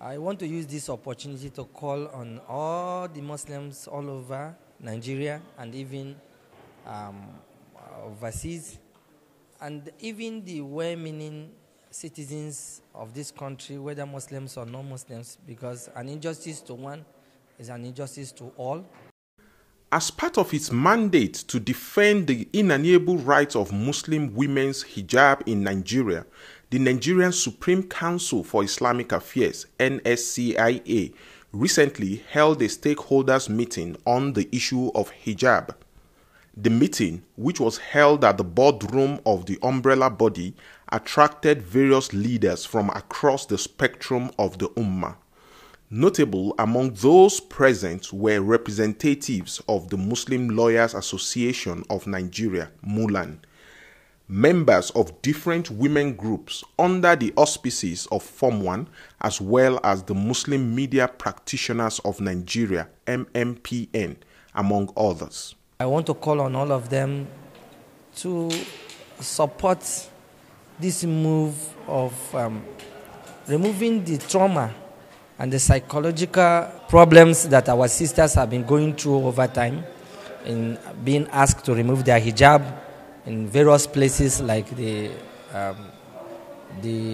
I want to use this opportunity to call on all the Muslims all over Nigeria and even overseas, and even the well-meaning citizens of this country, whether Muslims or non-Muslims, because an injustice to one is an injustice to all. As part of its mandate to defend the inalienable rights of Muslim women's hijab in Nigeria, the Nigerian Supreme Council for Islamic Affairs, NSCIA, recently held a stakeholders meeting on the issue of hijab. The meeting, which was held at the boardroom of the umbrella body, attracted various leaders from across the spectrum of the Ummah. Notable among those present were representatives of the Muslim Lawyers Association of Nigeria, MULAN, members of different women groups under the auspices of Form 1, as well as the Muslim Media Practitioners of Nigeria, MMPN, among others. I want to call on all of them to support this move of removing the trauma and the psychological problems that our sisters have been going through over time in being asked to remove their hijab in various places like the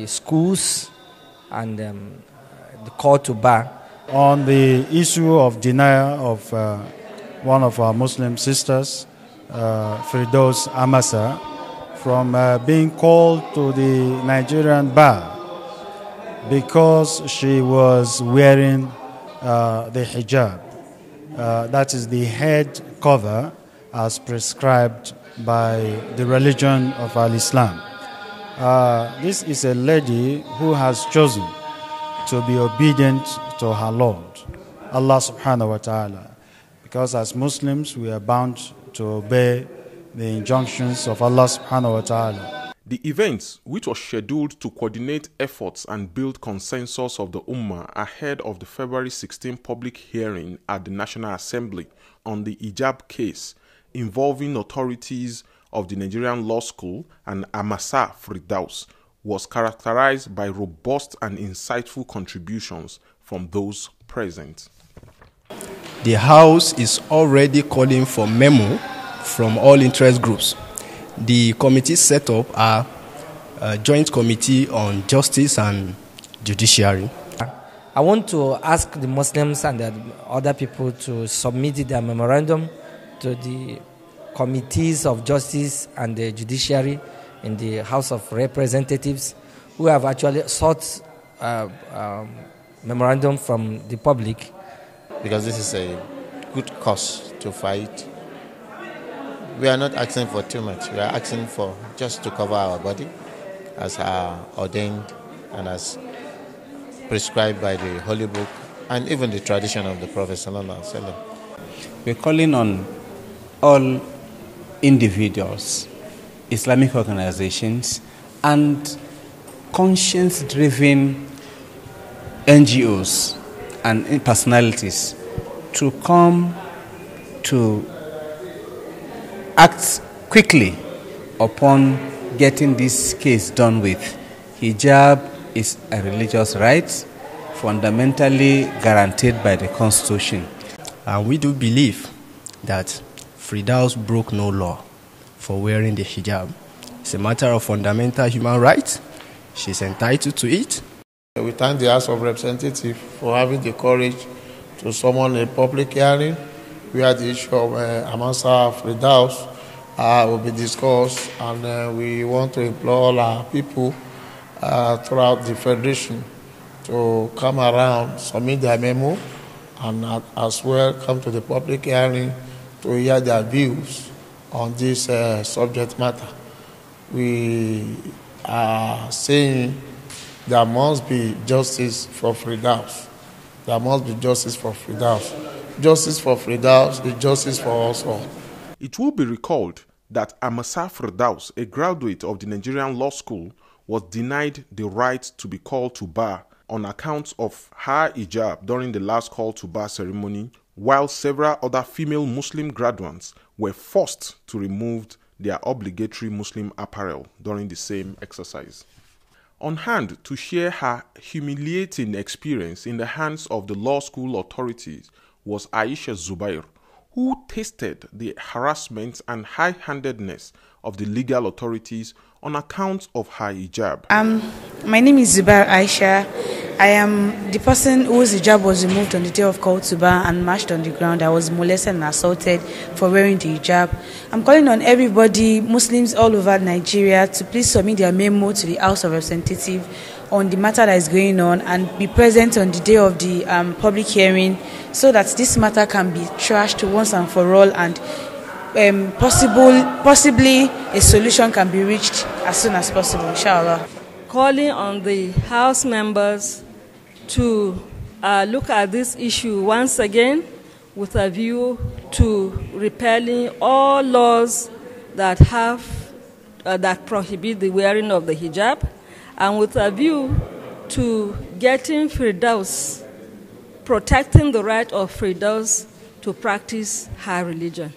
schools and the court to bar. On the issue of denial of one of our Muslim sisters, Firdaus Amasa, from being called to the Nigerian bar because she was wearing the hijab. That is the head cover as prescribed by the religion of Al-Islam. This is a lady who has chosen to be obedient to her Lord, Allah subhanahu wa ta'ala. Because as Muslims, we are bound to obey the injunctions of Allah subhanahu wa ta'ala. The event, which was scheduled to coordinate efforts and build consensus of the Ummah ahead of the February 16 public hearing at the National Assembly on the Hijab case involving authorities of the Nigerian Law School and Amasa Firdaus, was characterized by robust and insightful contributions from those present. The House is already calling for memo from all interest groups. The committees set up are a joint committee on justice and judiciary. I want to ask the Muslims and the other people to submit their memorandum to the committees of justice and the judiciary in the House of Representatives, who have actually sought memorandum from the public. Because this is a good cause to fight. We are not asking for too much. We are asking for just to cover our body as ordained and as prescribed by the Holy Book and even the tradition of the Prophet sallallahu alaihi wasallam. We're calling on all individuals, Islamic organizations, and conscience-driven NGOs and personalities to come to act quickly upon getting this case done with. Hijab is a religious right fundamentally guaranteed by the Constitution. And we do believe that Firdaus broke no law for wearing the hijab. It's a matter of fundamental human rights. She's entitled to it. We thank the House of Representatives for having the courage to summon a public hearing where the issue of Amasa Firdaus will be discussed, and we want to implore all our people throughout the Federation to come around, submit their memo, and as well come to the public hearing to hear their views on this subject matter. We are saying there must be justice for Firdaus. There must be justice for Firdaus. Justice for Firdaus is justice for us all. It will be recalled that Amasa Firdaus, a graduate of the Nigerian Law School, was denied the right to be called to bar on account of her hijab during the last call to bar ceremony, while several other female Muslim graduates were forced to remove their obligatory Muslim apparel during the same exercise. On hand to share her humiliating experience in the hands of the law school authorities was Aisha Zubair, who tasted the harassment and high-handedness of the legal authorities on account of her hijab. My name is Zubair Aisha. I am the person whose hijab was removed on the day of Khutbah and marched on the ground. I was molested and assaulted for wearing the hijab. I'm calling on everybody, Muslims all over Nigeria, to please submit their memo to the House of Representatives on the matter that is going on and be present on the day of the public hearing so that this matter can be trashed once and for all, and possibly a solution can be reached as soon as possible, inshallah. Calling on the House members to look at this issue once again with a view to repelling all laws that that prohibit the wearing of the hijab, and with a view to getting Firdaus, protecting the right of Firdaus to practice her religion.